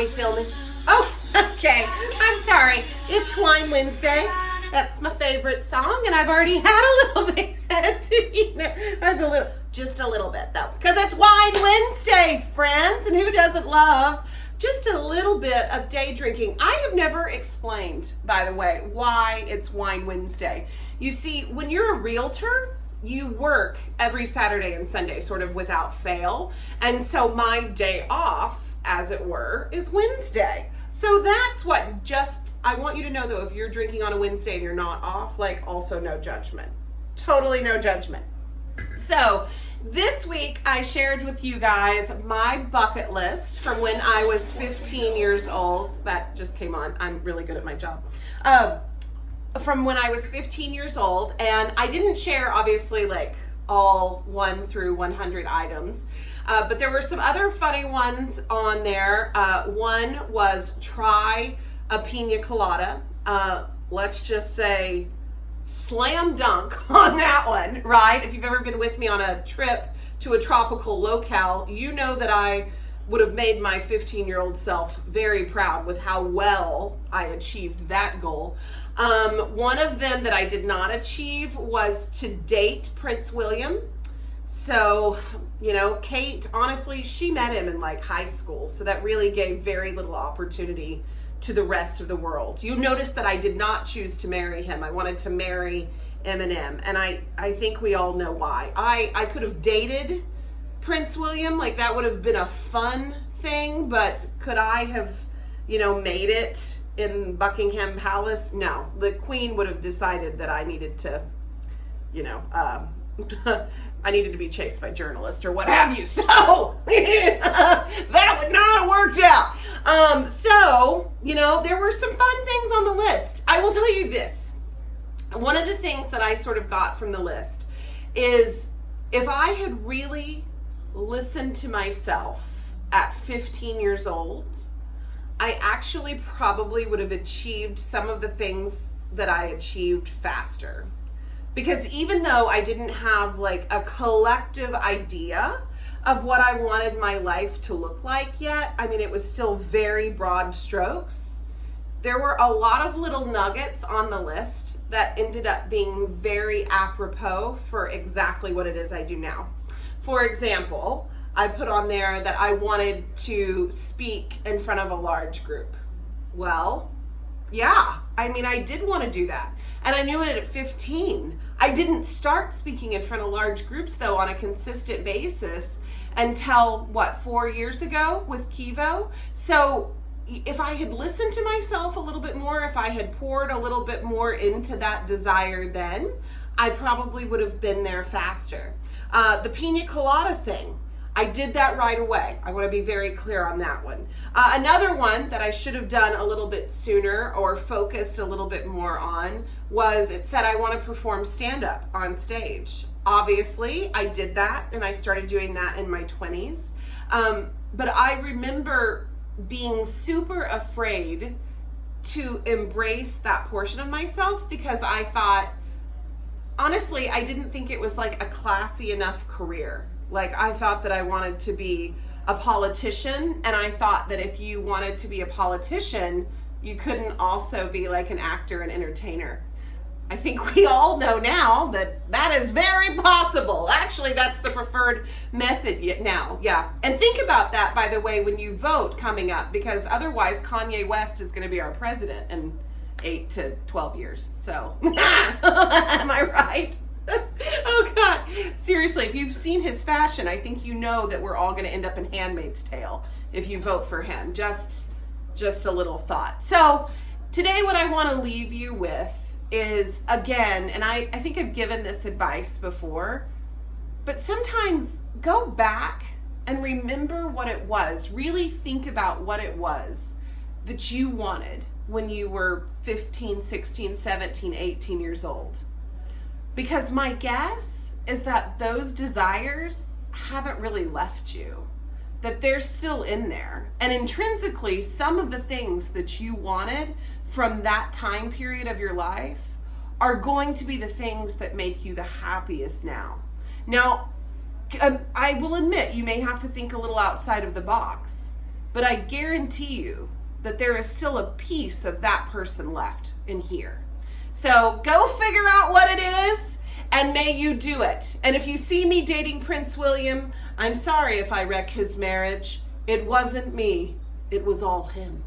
we filming? Oh, okay. I'm sorry. It's Wine Wednesday. That's my favorite song, and I've already had a little bit. Just a little bit though, because it's Wine Wednesday, friends, and who doesn't love just a little bit of day drinking? I have never explained, by the way, why it's Wine Wednesday. You see, when you're a realtor, you work every Saturday and Sunday, sort of without fail. And so my day off, as it were, is Wednesday. So that's what I want you to know though, if you're drinking on a Wednesday and you're not off, also no judgment. Totally no judgment. So this week I shared with you guys my bucket list from when I was 15 years old. That just came on. I'm really good at my job. From when I was 15 years old, and I didn't share obviously all 1 through 100 items, but there were some other funny ones on there. One was try a pina colada. Let's just say slam dunk on that one, right? If you've ever been with me on a trip to a tropical locale, you know that I would have made my 15-year-old self very proud with how well I achieved that goal. One of them that I did not achieve was to date Prince William. So, Kate, honestly, she met him in high school. So that really gave very little opportunity to the rest of the world. You notice that I did not choose to marry him. I wanted to marry Eminem. And I think we all know why. I could have dated Prince William. That would have been a fun thing. But could I have, made it in Buckingham Palace? No. The Queen would have decided that I needed to, I needed to be chased by journalists or what have you. So that would not have worked out. So, there were some fun things on the list. I will tell you this. One of the things that I sort of got from the list is if I had really listened to myself at 15 years old, I actually probably would have achieved some of the things that I achieved faster. Because even though I didn't have a collective idea of what I wanted my life to look like yet, it was still very broad strokes. There were a lot of little nuggets on the list that ended up being very apropos for exactly what it is I do now. For example, I put on there that I wanted to speak in front of a large group. Well, yeah, I did want to do that. And I knew it at 15. I didn't start speaking in front of large groups though on a consistent basis until 4 years ago with Kivo. So if I had listened to myself a little bit more, if I had poured a little bit more into that desire then, I probably would have been there faster. The pina colada thing, I did that right away. I want to be very clear on that one. Another one that I should have done a little bit sooner or focused a little bit more on was it said I want to perform stand-up on stage. Obviously, I did that and I started doing that in my 20s. But I remember being super afraid to embrace that portion of myself because I thought, honestly, I didn't think it was a classy enough career. I thought that I wanted to be a politician, and I thought that if you wanted to be a politician, you couldn't also be an actor and entertainer. I think we all know now that that is very possible. Actually, that's the preferred method now. Yeah. And think about that, by the way, when you vote coming up, because otherwise Kanye West is going to be our president in 8 to 12 years. So, am I right? Oh God, seriously, if you've seen his fashion, I think you know that we're all going to end up in Handmaid's Tale if you vote for him. Just a little thought. So today what I want to leave you with is, again, and I think I've given this advice before, but sometimes go back and remember what it was. Really think about what it was that you wanted when you were 15, 16, 17, 18 years old. Because my guess is that those desires haven't really left you, that they're still in there. And intrinsically, some of the things that you wanted from that time period of your life are going to be the things that make you the happiest now. Now, I will admit, you may have to think a little outside of the box. but I guarantee you that there is still a piece of that person left in here. So go figure out what it is, and may you do it. And if you see me dating Prince William, I'm sorry if I wreck his marriage. It wasn't me. It was all him.